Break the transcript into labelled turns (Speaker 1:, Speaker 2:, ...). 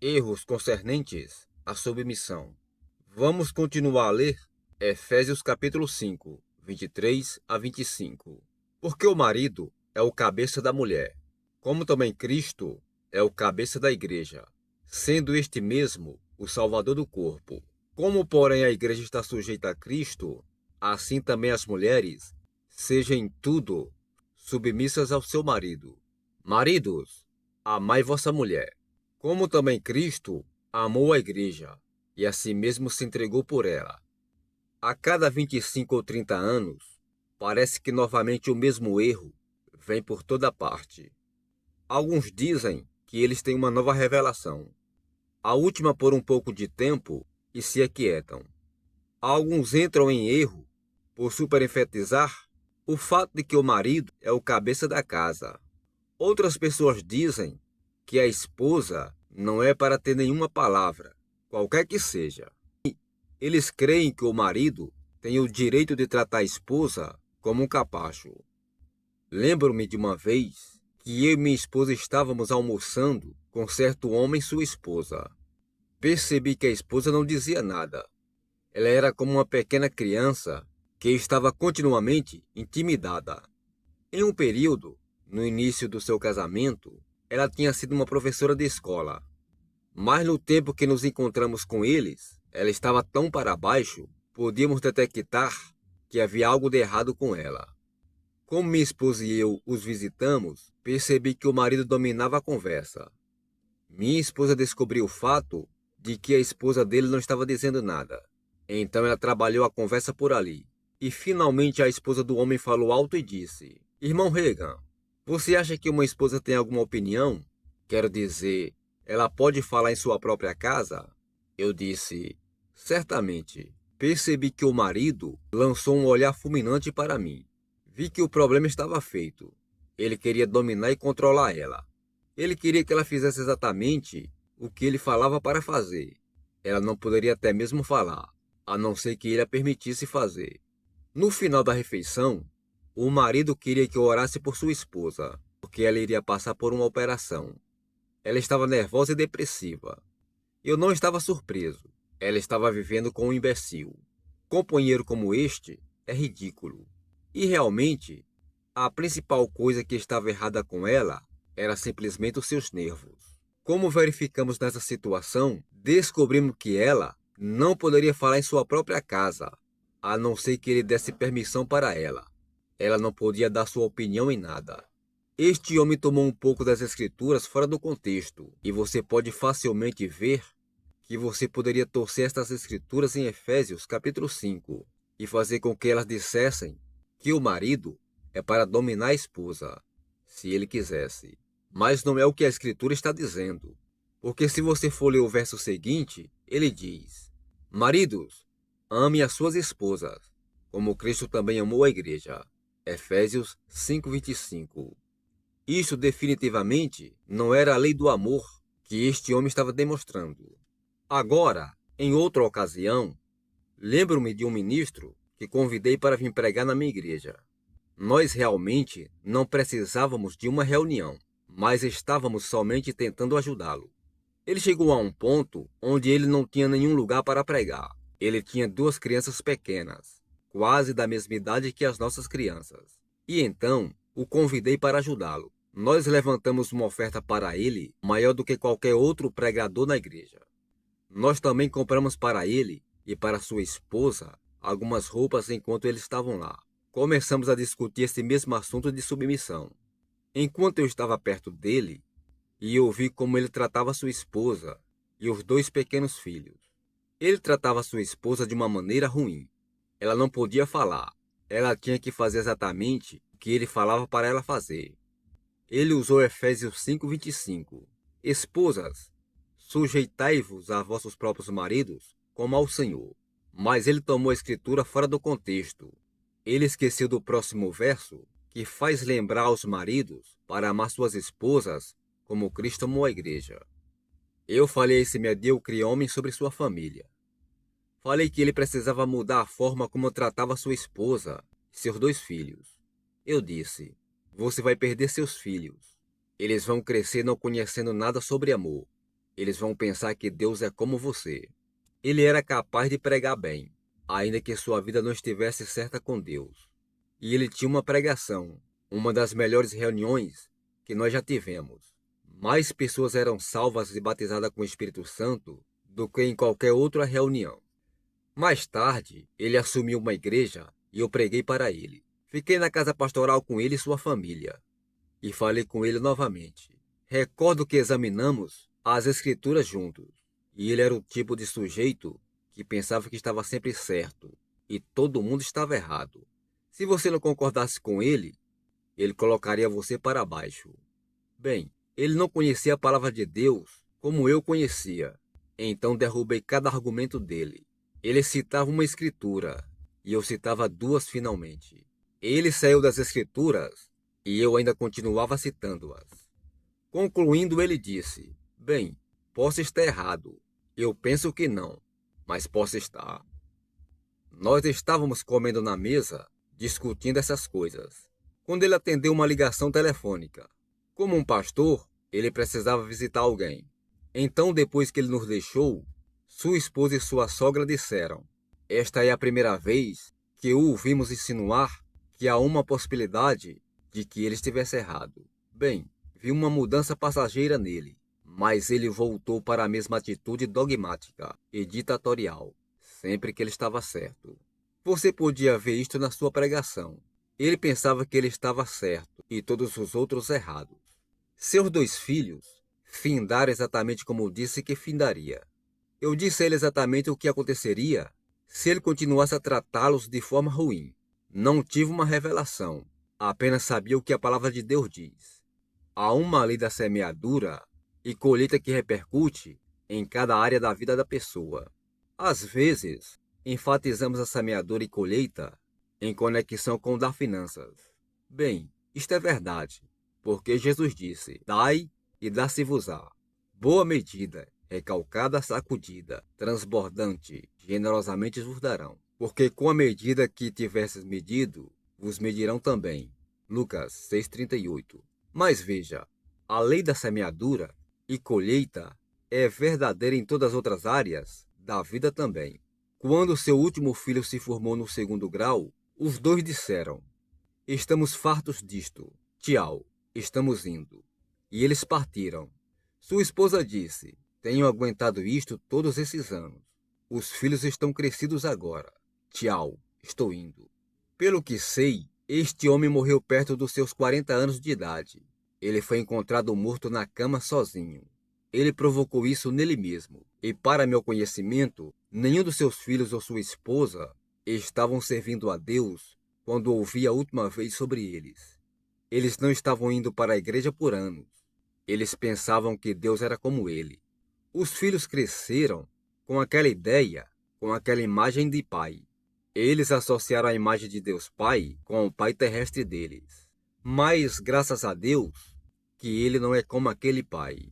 Speaker 1: Erros concernentes à submissão. Vamos continuar a ler Efésios capítulo 5, 23 a 25. Porque o marido é o cabeça da mulher, como também Cristo é o cabeça da igreja, sendo este mesmo o Salvador do corpo. Como, porém, a igreja está sujeita a Cristo, assim também as mulheres sejam em tudo submissas ao seu marido. Maridos, amai vossa mulher, como também Cristo amou a igreja, e a si mesmo se entregou por ela. A cada 25 ou 30 anos, parece que novamente o mesmo erro vem por toda parte. Alguns dizem que eles têm uma nova revelação, a última por um pouco de tempo, e se aquietam. Alguns entram em erro por superenfatizar o fato de que o marido é o cabeça da casa. Outras pessoas dizem que a esposa não é para ter nenhuma palavra, qualquer que seja. Eles creem que o marido tem o direito de tratar a esposa como um capacho. Lembro-me de uma vez que eu e minha esposa estávamos almoçando com certo homem e sua esposa. Percebi que a esposa não dizia nada. Ela era como uma pequena criança que estava continuamente intimidada. Em um período, no início do seu casamento, ela tinha sido uma professora de escola. Mas no tempo que nos encontramos com eles, ela estava tão para baixo, podíamos detectar que havia algo de errado com ela. Como minha esposa e eu os visitamos, percebi que o marido dominava a conversa. Minha esposa descobriu o fato de que a esposa dele não estava dizendo nada. Então ela trabalhou a conversa por ali. E finalmente a esposa do homem falou alto e disse: Irmão Reagan, você acha que uma esposa tem alguma opinião? Quero dizer, ela pode falar em sua própria casa? Eu disse: certamente. Percebi que o marido lançou um olhar fulminante para mim. Vi que o problema estava feito. Ele queria dominar e controlar ela. Ele queria que ela fizesse exatamente o que ele falava para fazer. Ela não poderia até mesmo falar, a não ser que ele a permitisse fazer. No final da refeição, o marido queria que eu orasse por sua esposa, porque ela iria passar por uma operação. Ela estava nervosa e depressiva. Eu não estava surpreso. Ela estava vivendo com um imbecil. Companheiro como este é ridículo. E realmente, a principal coisa que estava errada com ela era simplesmente os seus nervos. Como verificamos nessa situação, descobrimos que ela não poderia falar em sua própria casa, a não ser que ele desse permissão para ela. Ela não podia dar sua opinião em nada. Este homem tomou um pouco das escrituras fora do contexto, e você pode facilmente ver que você poderia torcer estas escrituras em Efésios capítulo 5 e fazer com que elas dissessem que o marido é para dominar a esposa, se ele quisesse. Mas não é o que a escritura está dizendo, porque se você for ler o verso seguinte, ele diz: Maridos, ame as suas esposas, como Cristo também amou a igreja. Efésios 5:25. Isso definitivamente não era a lei do amor que este homem estava demonstrando. Agora, em outra ocasião, lembro-me de um ministro que convidei para vir pregar na minha igreja. Nós realmente não precisávamos de uma reunião, mas estávamos somente tentando ajudá-lo. Ele chegou a um ponto onde ele não tinha nenhum lugar para pregar. Ele tinha 2 crianças pequenas, quase da mesma idade que as nossas crianças. E então, o convidei para ajudá-lo. Nós levantamos uma oferta para ele maior do que qualquer outro pregador na igreja. Nós também compramos para ele e para sua esposa algumas roupas enquanto eles estavam lá. Começamos a discutir esse mesmo assunto de submissão. Enquanto eu estava perto dele, e eu vi como ele tratava sua esposa e os 2 pequenos filhos. Ele tratava sua esposa de uma maneira ruim. Ela não podia falar. Ela tinha que fazer exatamente o que ele falava para ela fazer. Ele usou Efésios 5:25. Esposas, sujeitai-vos a vossos próprios maridos, como ao Senhor. Mas ele tomou a escritura fora do contexto. Ele esqueceu do próximo verso, que faz lembrar aos maridos para amar suas esposas como Cristo amou a igreja. Eu falei a esse medíocre homem sobre sua família. Falei que ele precisava mudar a forma como tratava sua esposa e seus 2 filhos. Eu disse: você vai perder seus filhos. Eles vão crescer não conhecendo nada sobre amor. Eles vão pensar que Deus é como você. Ele era capaz de pregar bem, ainda que sua vida não estivesse certa com Deus. E ele tinha uma pregação, uma das melhores reuniões que nós já tivemos. Mais pessoas eram salvas e batizadas com o Espírito Santo do que em qualquer outra reunião. Mais tarde, ele assumiu uma igreja e eu preguei para ele. Fiquei na casa pastoral com ele e sua família. E falei com ele novamente. Recordo que examinamos as Escrituras juntos. E ele era o tipo de sujeito que pensava que estava sempre certo e todo mundo estava errado. Se você não concordasse com ele colocaria você para baixo. Bem, ele não conhecia a palavra de Deus como eu conhecia. Então derrubei cada argumento dele. Ele citava uma escritura e eu citava duas finalmente. Ele saiu das escrituras e eu ainda continuava citando-as. Concluindo, ele disse: bem, posso estar errado. Eu penso que não, mas posso estar. Nós estávamos comendo na mesa, discutindo essas coisas, quando ele atendeu uma ligação telefônica. Como um pastor, ele precisava visitar alguém. Então, depois que ele nos deixou, sua esposa e sua sogra disseram: esta é a primeira vez que o ouvimos insinuar que há uma possibilidade de que ele estivesse errado. Bem, vi uma mudança passageira nele, mas ele voltou para a mesma atitude dogmática e ditatorial, sempre que ele estava certo. Você podia ver isto na sua pregação. Ele pensava que ele estava certo e todos os outros errados. Seus dois filhos findaram exatamente como disse que findaria. Eu disse a ele exatamente o que aconteceria se ele continuasse a tratá-los de forma ruim. Não tive uma revelação, apenas sabia o que a palavra de Deus diz. Há uma lei da semeadura e colheita que repercute em cada área da vida da pessoa. Às vezes, enfatizamos a semeadura e colheita em conexão com o das finanças. Bem, isto é verdade, porque Jesus disse: dai e dá-se-vos-á. Boa medida, recalcada, sacudida, transbordante, generosamente vos darão. Porque com a medida que tivesses medido, vos medirão também. Lucas 6,38. Mas veja, a lei da semeadura e colheita é verdadeira em todas as outras áreas da vida também. Quando seu último filho se formou no segundo grau, os dois disseram: estamos fartos disto. Tchau, estamos indo. E eles partiram. Sua esposa disse: tenho aguentado isto todos esses anos. Os filhos estão crescidos agora. Tchau, estou indo. Pelo que sei, este homem morreu perto dos seus 40 anos de idade. Ele foi encontrado morto na cama sozinho. Ele provocou isso nele mesmo. E para meu conhecimento, nenhum dos seus filhos ou sua esposa estavam servindo a Deus quando ouvi a última vez sobre eles. Eles não estavam indo para a igreja por anos. Eles pensavam que Deus era como ele. Os filhos cresceram com aquela ideia, com aquela imagem de pai. Eles associaram a imagem de Deus Pai com o pai terrestre deles. Mas, graças a Deus, que ele não é como aquele pai.